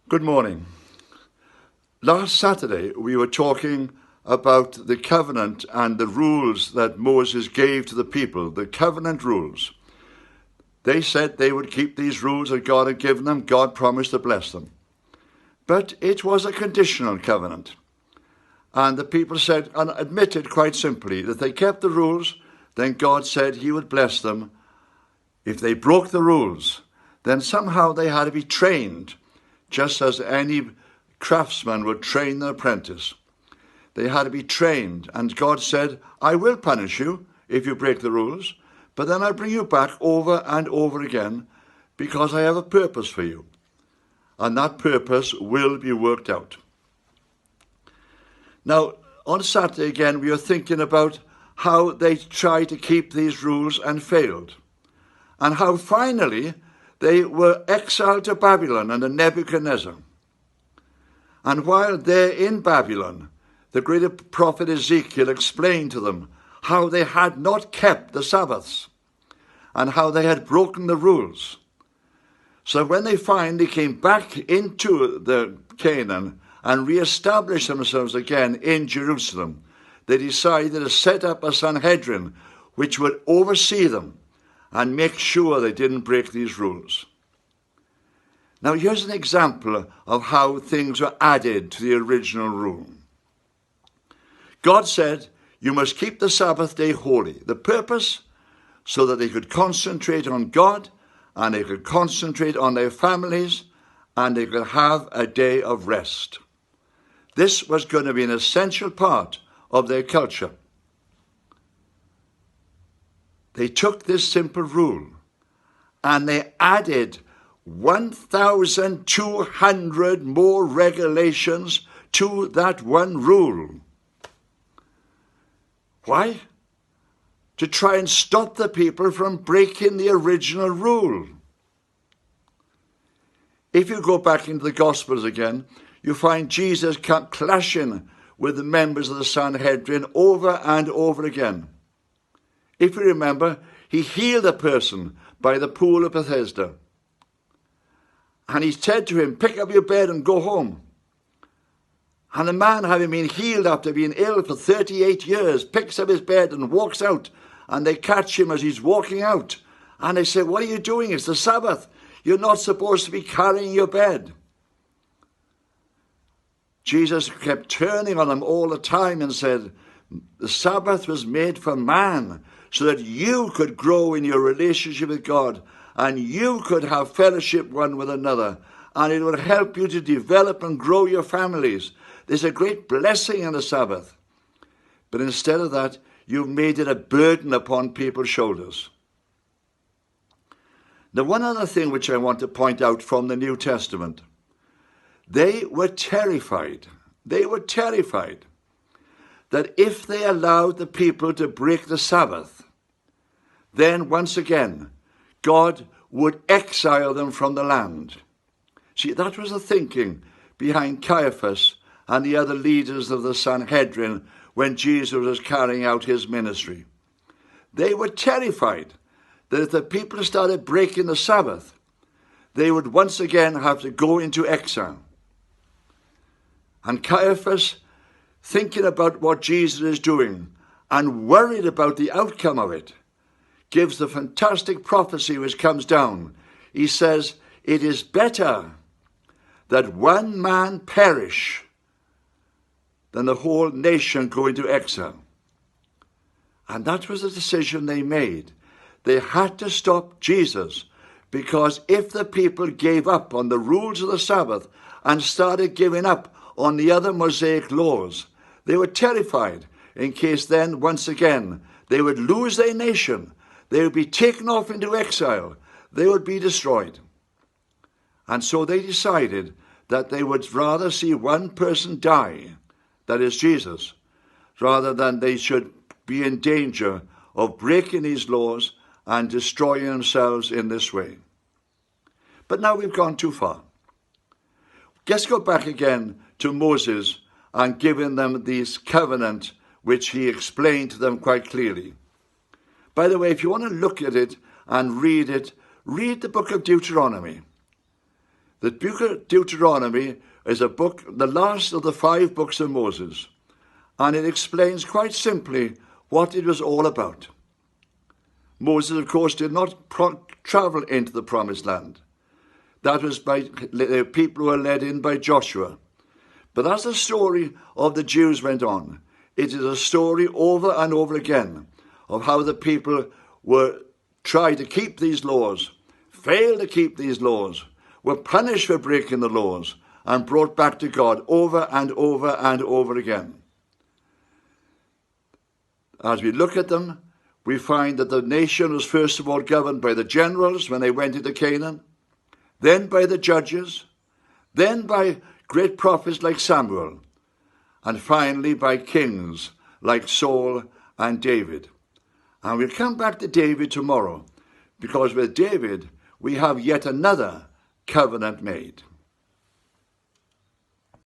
Good morning. Last Saturday we were talking about the covenant and the rules that Moses gave to the people, the covenant rules. They said they would keep these rules that God had given them. God promised to bless them. But it was a conditional covenant. And the people said and admitted quite simply that they kept the rules, then God said he would bless them. If they broke the rules, then somehow they had to be trained, just as any craftsman would train an apprentice. They had to be trained, and God said, I will punish you if you break the rules, but then I'll bring you back over and over again because I have a purpose for you. And that purpose will be worked out. Now, on Saturday again, we were thinking about how they tried to keep these rules and failed, and how finally they were exiled to Babylon under Nebuchadnezzar. And while they're in Babylon, the great prophet Ezekiel explained to them how they had not kept the Sabbaths and how they had broken the rules. So when they finally came back into the Canaan and re-established themselves again in Jerusalem, they decided to set up a Sanhedrin which would oversee them and make sure they didn't break these rules. Now here's an example of how things were added to the original rule. God said, you must keep the Sabbath day holy. The purpose, so that they could concentrate on God, and they could concentrate on their families, and they could have a day of rest. This was going to be an essential part of their culture. They took this simple rule and they added 1,200 more regulations to that one rule. Why? To try and stop the people from breaking the original rule. If you go back into the Gospels again, you find Jesus clashing with the members of the Sanhedrin over and over again. If you remember, he healed a person by the pool of Bethesda. And he said to him, pick up your bed and go home. And the man, having been healed after being ill for 38 years, picks up his bed and walks out. And they catch him as he's walking out. And they say, what are you doing? It's the Sabbath. You're not supposed to be carrying your bed. Jesus kept turning on them all the time and said, the Sabbath was made for man, so that you could grow in your relationship with God and you could have fellowship one with another, and it would help you to develop and grow your families. There's a great blessing in the Sabbath. But instead of that, you've made it a burden upon people's shoulders. Now, one other thing which I want to point out from the New Testament. They were terrified. They were terrified that if they allowed the people to break the Sabbath, then once again, God would exile them from the land. See, that was the thinking behind Caiaphas and the other leaders of the Sanhedrin when Jesus was carrying out his ministry. They were terrified that if the people started breaking the Sabbath, they would once again have to go into exile. And Caiaphas, thinking about what Jesus is doing and worried about the outcome of it, gives the fantastic prophecy which comes down. He says, it is better that one man perish than the whole nation go into exile. And that was the decision they made. They had to stop Jesus, because if the people gave up on the rules of the Sabbath and started giving up on the other Mosaic laws, they were terrified in case then, once again, they would lose their nation. They would be taken off into exile. They would be destroyed. And so they decided that they would rather see one person die, that is Jesus, rather than they should be in danger of breaking these laws and destroying themselves in this way. But now we've gone too far. Let's go back again to Moses and giving them this covenant which he explained to them quite clearly. By the way, if you want to look at it and read it, read the book of Deuteronomy. The book of Deuteronomy is a book, the last of the 5 books of Moses, and it explains quite simply what it was all about. Moses, of course, did not travel into the promised land. That was by the people who were led in by Joshua. But as the story of the Jews went on, it is a story over and over again of how the people were trying to keep these laws, failed to keep these laws, were punished for breaking the laws, and brought back to God over and over and over again. As we look at them, we find that the nation was first of all governed by the generals when they went into Canaan, then by the judges, then by great prophets like Samuel, and finally by kings like Saul and David. And we'll come back to David tomorrow, because with David we have yet another covenant made.